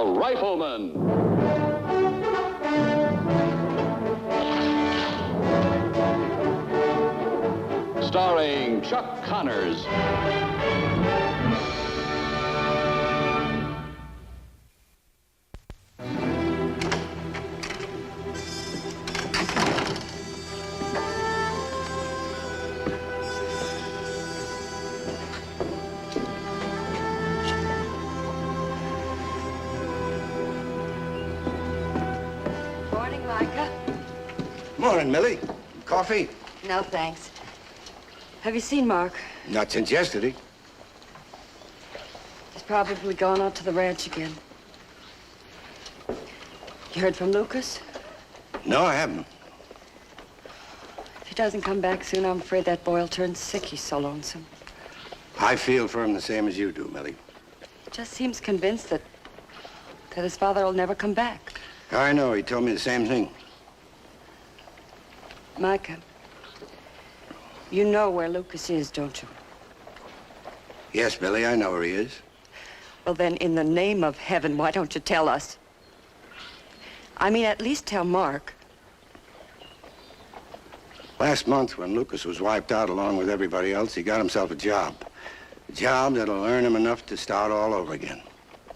Rifleman. Starring Chuck Connors. Morning, Micah. Morning, Millie. Coffee? No, thanks. Have you seen Mark? Not since yesterday. He's probably gone out to the ranch again. You heard from Lucas? No, I haven't. If he doesn't come back soon, I'm afraid that boy'll turn sick. He's so lonesome. I feel for him the same as you do, Millie. He just seems convinced that his father will never come back. I know. He told me the same thing. Micah, you know where Lucas is, don't you? Yes, Millie, I know where he is. Well, then, in the name of heaven, why don't you tell us? I mean, at least tell Mark. Last month, when Lucas was wiped out along with everybody else, he got himself a job. A job that'll earn him enough to start all over again.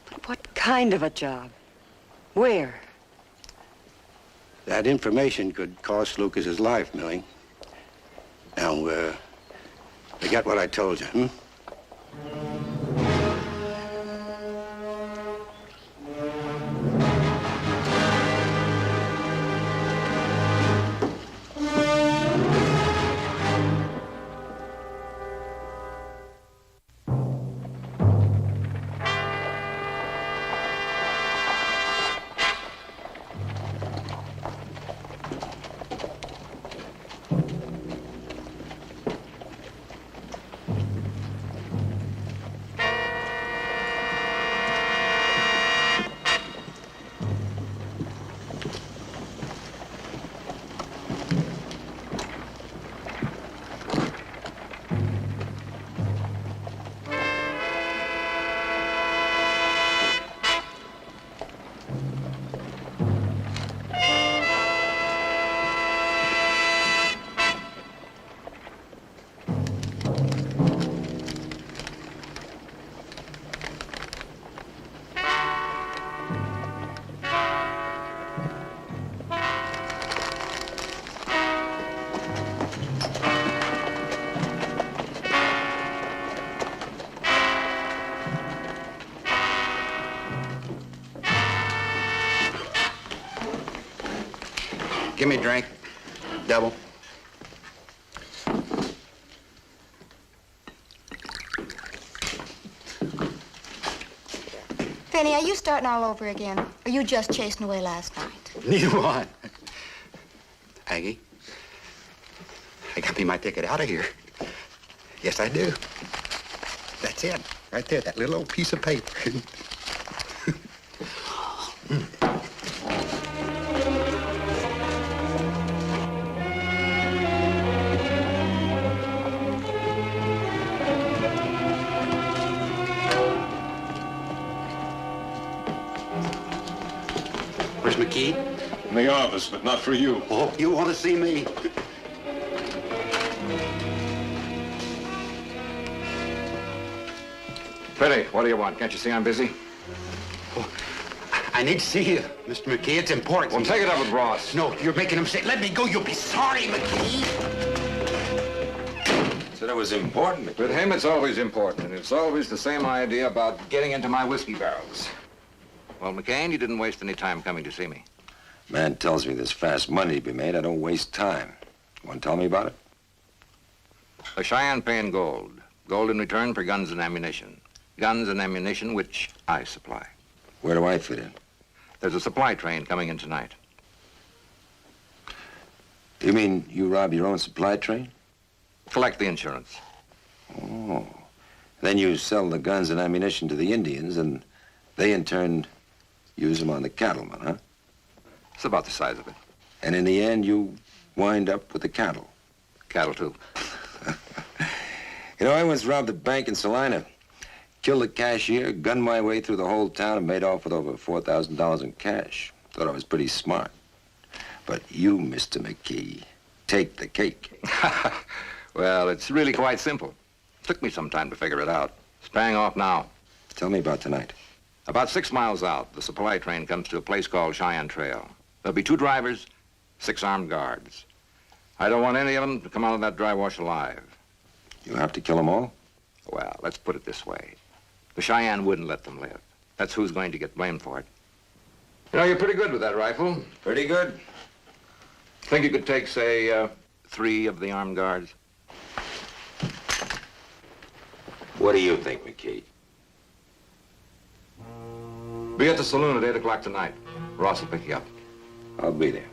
But what kind of a job? Where? That information could cost Lucas his life, Millie. Now, forget what I told you, hmm? Give me a drink. Double. Penny, are you starting all over again? Or are you just chasing away last night? Neither one. Aggie, I got me my ticket out of here. Yes, I do. That's it. Right there, that little old piece of paper. Where's McCain? In the office, but not for you. Oh, you want to see me? Freddy, what do you want? Can't you see I'm busy? Oh, I need to see you, Mr. McKay. It's important. Well, take it up with Ross. No, you're making him say, let me go. You'll be sorry, McKay. Said it was important. With him, it's always important, and it's always the same idea about getting into my whiskey barrels. Well, McCain, you didn't waste any time coming to see me. Man tells me there's fast money to be made. I don't waste time. You want to tell me about it? The Cheyenne paying gold. Gold in return for guns and ammunition. Guns and ammunition which I supply. Where do I fit in? There's a supply train coming in tonight. You mean you rob your own supply train? Collect the insurance. Oh. Then you sell the guns and ammunition to the Indians, and they in turn use them on the cattlemen, huh? It's about the size of it. And in the end, you wind up with the cattle. Cattle, too. You know, I once robbed a bank in Salina. Killed the cashier, gunned my way through the whole town, and made off with over $4,000 in cash. Thought I was pretty smart. But you, Mr. McKee, take the cake. Well, it's really quite simple. Took me some time to figure it out. It's paying off now. Tell me about tonight. About 6 miles out, the supply train comes to a place called Cheyenne Trail. There'll be 2 drivers, 6 armed guards. I don't want any of them to come out of that dry wash alive. You have to kill them all? Well, let's put it this way. The Cheyenne wouldn't let them live. That's who's going to get blamed for it. You know, you're pretty good with that rifle. Pretty good. Think you could take, say, 3 of the armed guards? What do you think, McKee? Be at the saloon at 8 o'clock tonight. Ross will pick you up. I'll be there.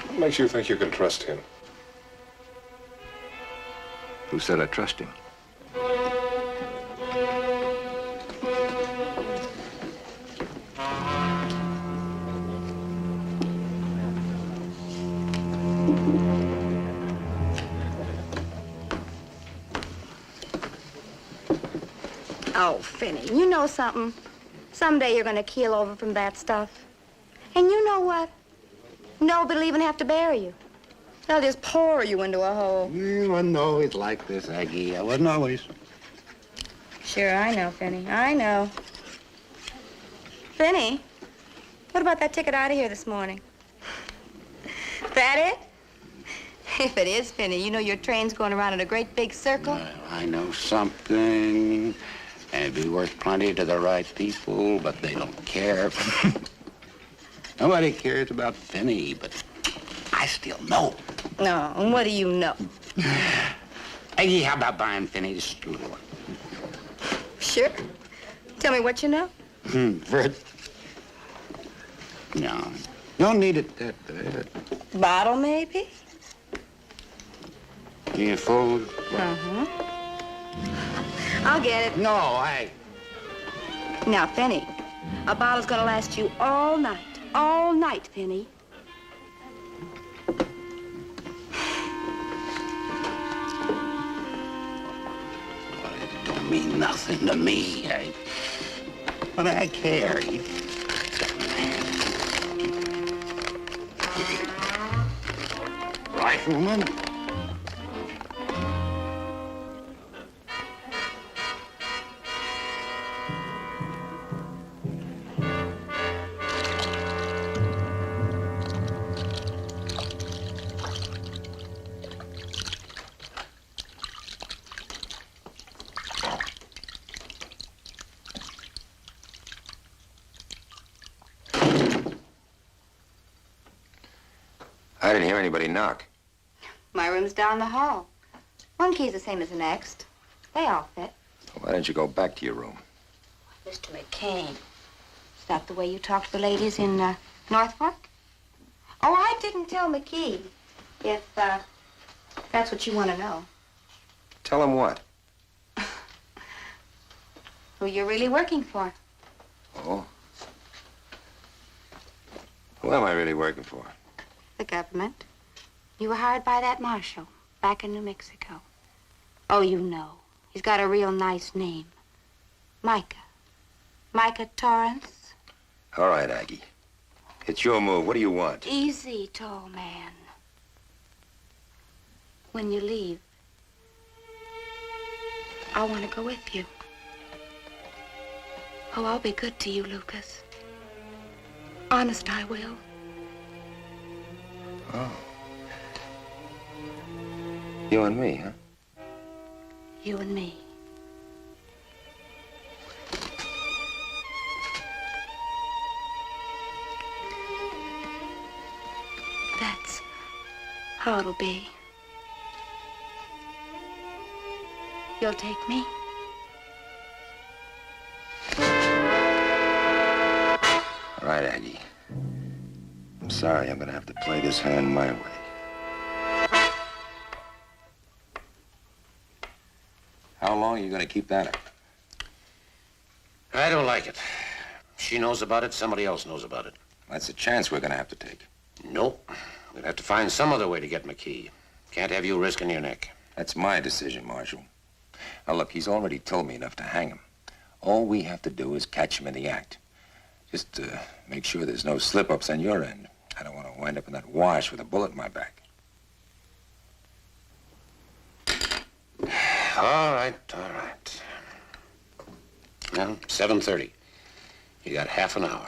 What makes you think you can trust him? Who said I trust him? Oh, Finney, you know something? Someday you're gonna keel over from that stuff. And you know what? Nobody'll even have to bury you. They'll just pour you into a hole. You wasn't always like this, Aggie. I wasn't always. Sure, I know, Finney. I know. Finney, what about that ticket out of here this morning? That it? If it is, Finney, you know your train's going around in a great big circle. Well, I know something. And it'd be worth plenty to the right people, but they don't care. Nobody cares about Finney, but I still know. No, and what do you know? Aggie, how about buying Finney the strudel? Sure. Tell me what you know. Vert. No, don't need it that bad. Bottle, maybe? You full? Uh-huh. I'll get it. No, I... Now, Finney, a bottle's gonna last you all night. All night, Finney. Well, it don't mean nothing to me. But I care. Rifleman? I didn't hear anybody knock. My room's down the hall. One key's the same as the next. They all fit. Why don't you go back to your room? Mr. McCain, is that the way you talk to the ladies in North Fork? Oh, I didn't tell McKee. If that's what you want to know. Tell him what? Who you're really working for. Oh? Who am I really working for? The government. You were hired by that marshal back in New Mexico. Oh, you know. He's got a real nice name. Micah. Micah Torrance. All right, Aggie. It's your move. What do you want? Easy, tall man. When you leave, I want to go with you. Oh, I'll be good to you, Lucas. Honest, I will. Oh. You and me, huh? You and me. That's how it'll be. You'll take me? All right, Aggie. I'm sorry, I'm gonna have to play this hand my way. How long are you going to keep that up? I don't like it. She knows about it, somebody else knows about it. That's a chance we're going to have to take. Nope. We'll have to find some other way to get McKee. Can't have you risking your neck. That's my decision, Marshal. Now, look, he's already told me enough to hang him. All we have to do is catch him in the act. Just make sure there's no slip-ups on your end. I don't want to wind up in that wash with a bullet in my back. All right, all right. Well, 7:30. You got half an hour.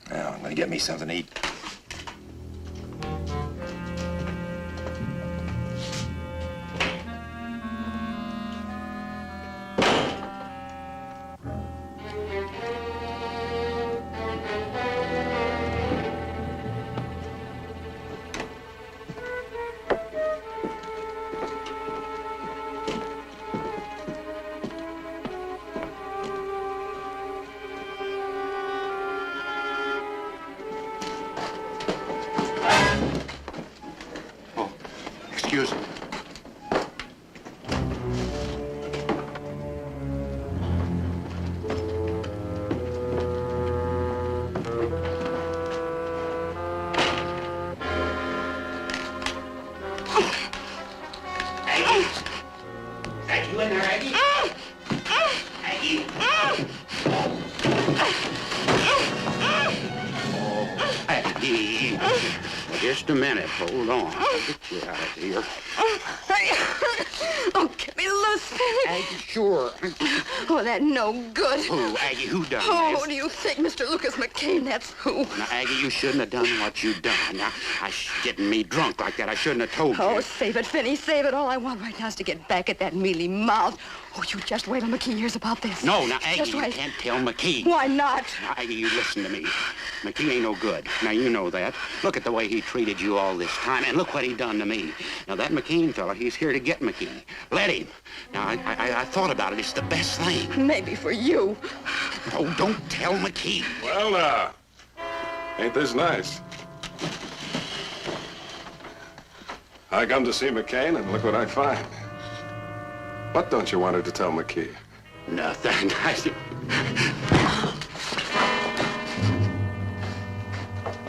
Now, I'm going to get me something to eat. Excuse me. Aggie? Aggie, you in there, Aggie? Aggie? Oh, Aggie. Just a minute. Hold on. I'll get you out of here. Oh, get me loose, Finny. Aggie, sure. Oh, that no good. Who, Aggie, who done Oh, this? who do you think, Mr. Lucas McCain? That's who. Now, Aggie, you shouldn't have done what you done. Now, getting me drunk like that, I shouldn't have told Oh, you. save it, Finny, save it. All I want right now is to get back at that mealy mouth. Oh, you just wait till McKee hears about this. No, now, Aggie, Just you wait. can't tell McKee. Why not? Now, Aggie, you listen to me. McKee ain't no good. Now, you know that. Look at the way he treated you all this time, and look what he done to me. Now, that McCain fella, he's here to get McKee. Let him. Now, I thought about it. It's the best thing. Maybe for you. Oh, don't tell McKee. Well, ain't this nice? I come to see McCain, and look what I find. What don't you want her to tell McKee? Nothing.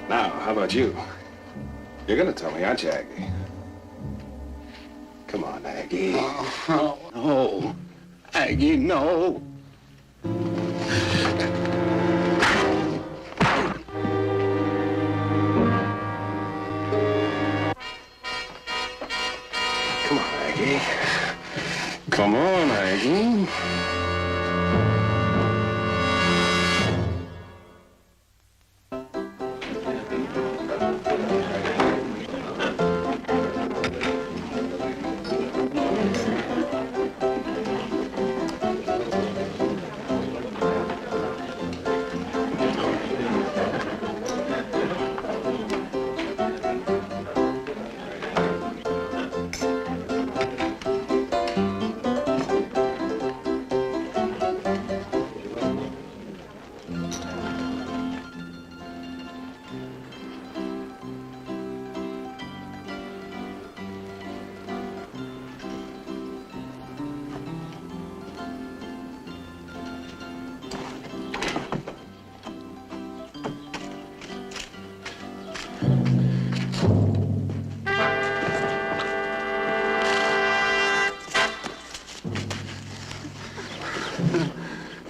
Now, how about you? You're gonna tell me, aren't you, Aggie? Come on, Aggie. Oh, no. Aggie, no. Come on, Aggie. Come on, Aggie.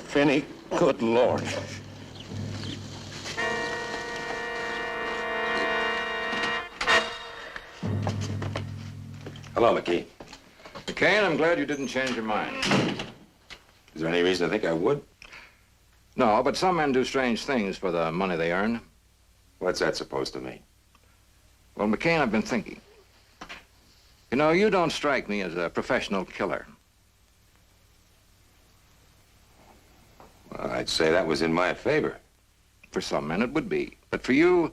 Finney, good Lord. Hello, McKee. McCain, I'm glad you didn't change your mind. Is there any reason to think I would? No, but some men do strange things for the money they earn. What's that supposed to mean? Well, McCain, I've been thinking. You know, you don't strike me as a professional killer. Well, I'd say that was in my favor. For some men, it would be. But for you,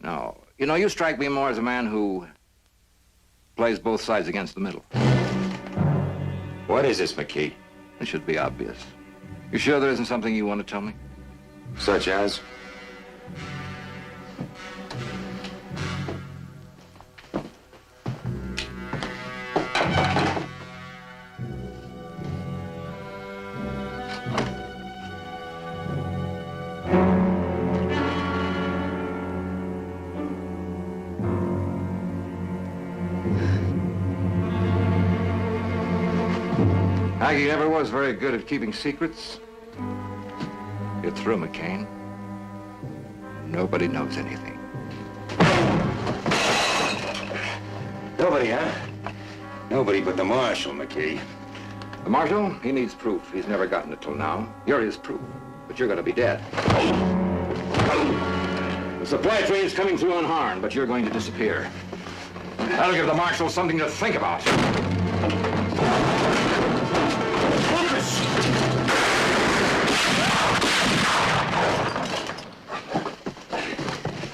no. You know, you strike me more as a man who plays both sides against the middle. What is this, McKee? It should be obvious. You sure there isn't something you want to tell me? Such as? Aggie never was very good at keeping secrets. You're through, McCain. Nobody knows anything. Nobody, huh? Nobody but the marshal, McKee. The marshal, he needs proof. He's never gotten it till now. You're his proof, but you're going to be dead. The supply train's coming through unharmed, but you're going to disappear. That'll give the marshal something to think about.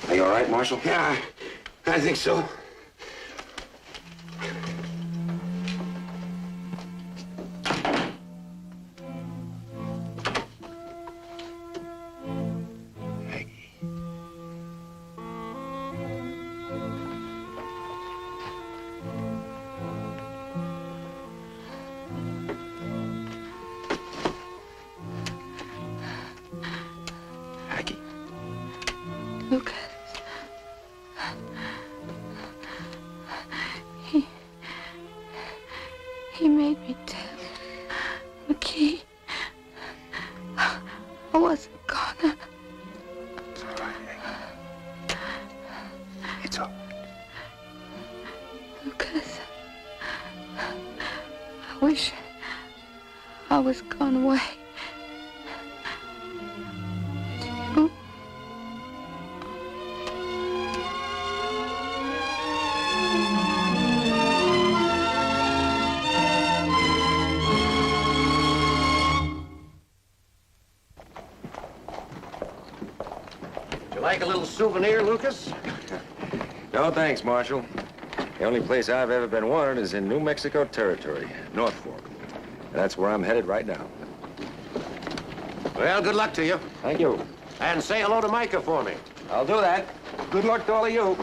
Are you all right, Marshal? Yeah, I think so. Lucas. He made me tell McKee. I wasn't gonna. It's all right, Aggie. It's all right. Lucas, I wish I was gone away. You. Like a little souvenir, Lucas? No, thanks, Marshal. The only place I've ever been wanted is in New Mexico Territory, North Fork. And that's where I'm headed right now. Well, good luck to you. Thank you. And say hello to Micah for me. I'll do that. Good luck to all of you.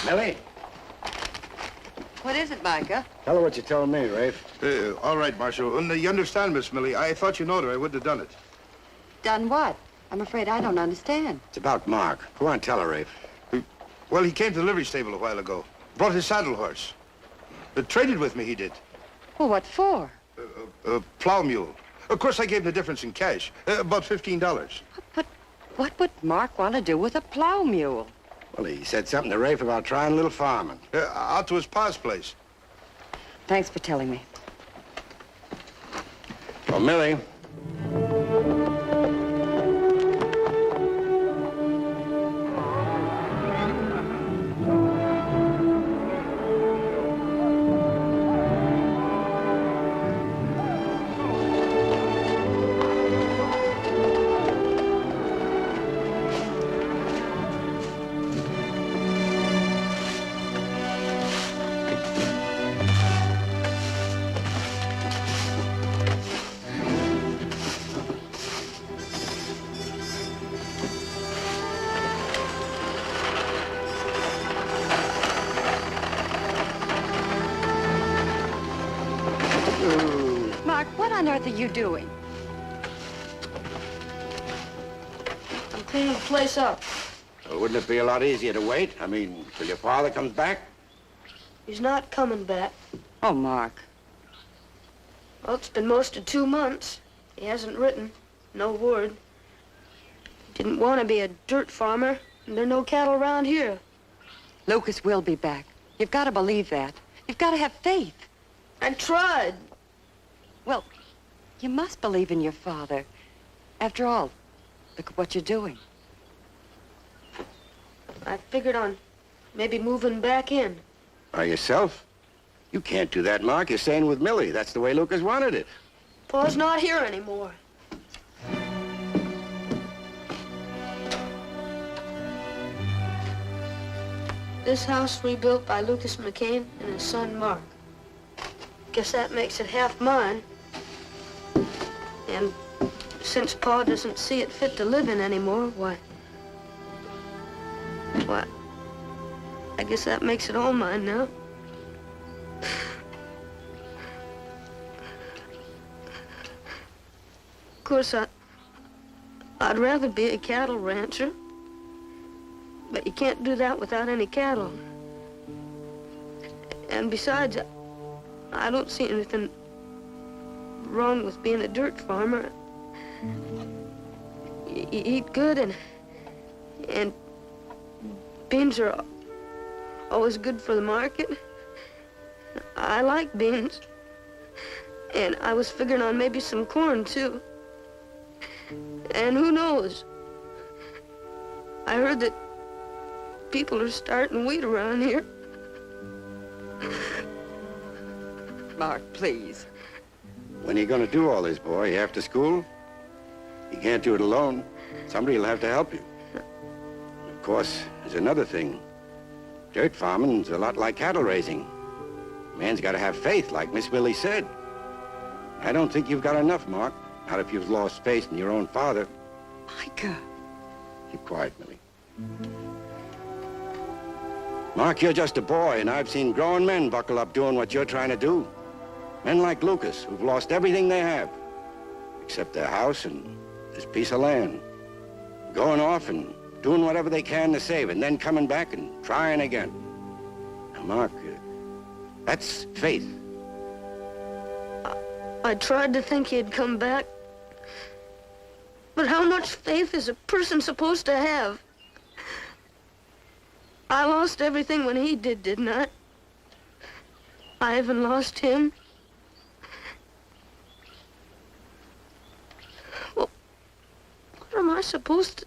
Millie? What is it, Micah? Tell her what you're telling me, Rafe. All right, Marshal. And you understand, Miss Millie, I thought you knowed her. I wouldn't have done it. Done what? I'm afraid I don't understand. It's about Mark. Go on, tell her, Rafe. Well, he came to the livery stable a while ago. Brought his saddle horse. Traded with me, he did. Well, what for? Plow mule. Of course, I gave him the difference in cash. About $15. But what would Mark want to do with a plow mule? Well, he said something to Rafe about trying a little farming. Out to his pa's place. Thanks for telling me. Well, Millie. What on earth are you doing? I'm cleaning the place up. Well, wouldn't it be a lot easier to wait? I mean, till your father comes back? He's not coming back. Oh, Mark. Well, it's been most of 2 months. He hasn't written. No word. He didn't want to be a dirt farmer, and there are no cattle around here. Lucas will be back. You've got to believe that. You've got to have faith. I tried. Well, you must believe in your father. After all, look at what you're doing. I figured on maybe moving back in. By yourself? You can't do that, Mark. You're staying with Millie. That's the way Lucas wanted it. Pa's not here anymore. This house rebuilt by Lucas McCain and his son Mark. Guess that makes it half mine. And since Pa doesn't see it fit to live in anymore, why, I guess that makes it all mine now. Of course, I'd rather be a cattle rancher, but you can't do that without any cattle. And besides, I don't see anything wrong with being a dirt farmer. You eat good, and beans are always good for the market. I like beans, and I was figuring on maybe some corn, too. And who knows? I heard that people are starting wheat around here. Mark, please. When are you going to do all this, boy? After school? You can't do it alone. Somebody will have to help you. Of course, there's another thing. Dirt farming's a lot like cattle raising. A man's got to have faith, like Miss Willie said. I don't think you've got enough, Mark. Not if you've lost faith in your own father. Micah. Keep quiet, Millie. Mark, you're just a boy, and I've seen grown men buckle up doing what you're trying to do. Men like Lucas, who've lost everything they have, except their house and this piece of land. Going off and doing whatever they can to save, and then coming back and trying again. Now, Mark, that's faith. I tried to think he'd come back. But how much faith is a person supposed to have? I lost everything when he did, didn't I? I haven't lost him. Well, what am I supposed to...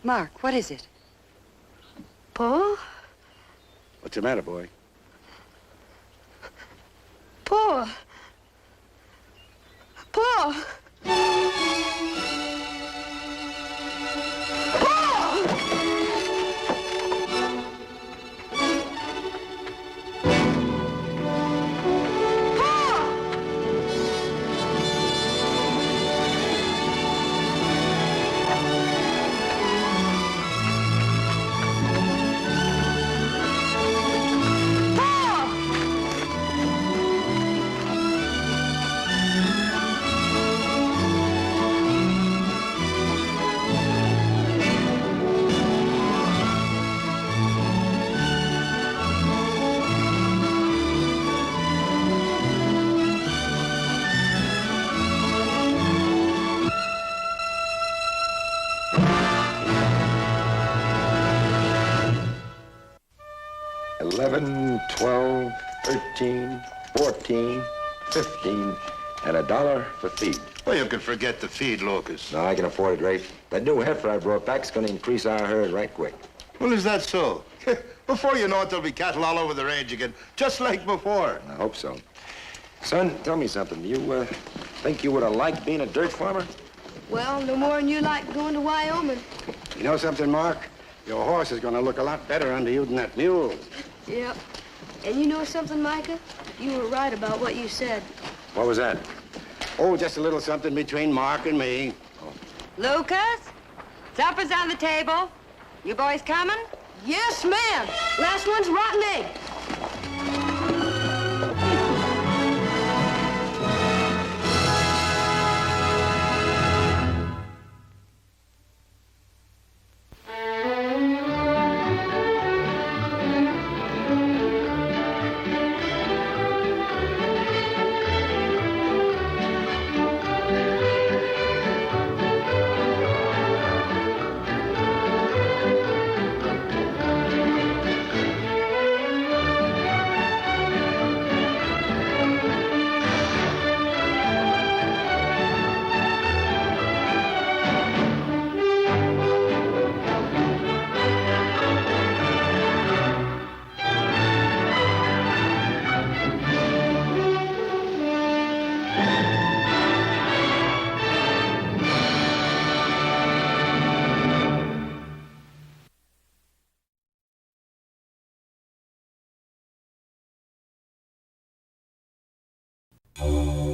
Mark, what is it? Pa? What's the matter, boy? Pa! Pa! $11, $12, $13, $14, $15, and $1 for feed. Well, you can forget the feed, Lucas. No, I can afford it, Rafe. That new heifer I brought back is going to increase our herd right quick. Well, is that so? Before you know it, there'll be cattle all over the range again, just like before. I hope so. Son, tell me something. You think you would have liked being a dirt farmer? Well, no more than you like going to Wyoming. You know something, Mark? Your horse is going to look a lot better under you than that mule. Yep. And you know something, Micah? You were right about what you said. What was that? Oh, just a little something between Mark and me. Lucas, supper's on the table. You boys coming? Yes, ma'am. Last one's rotten egg. you.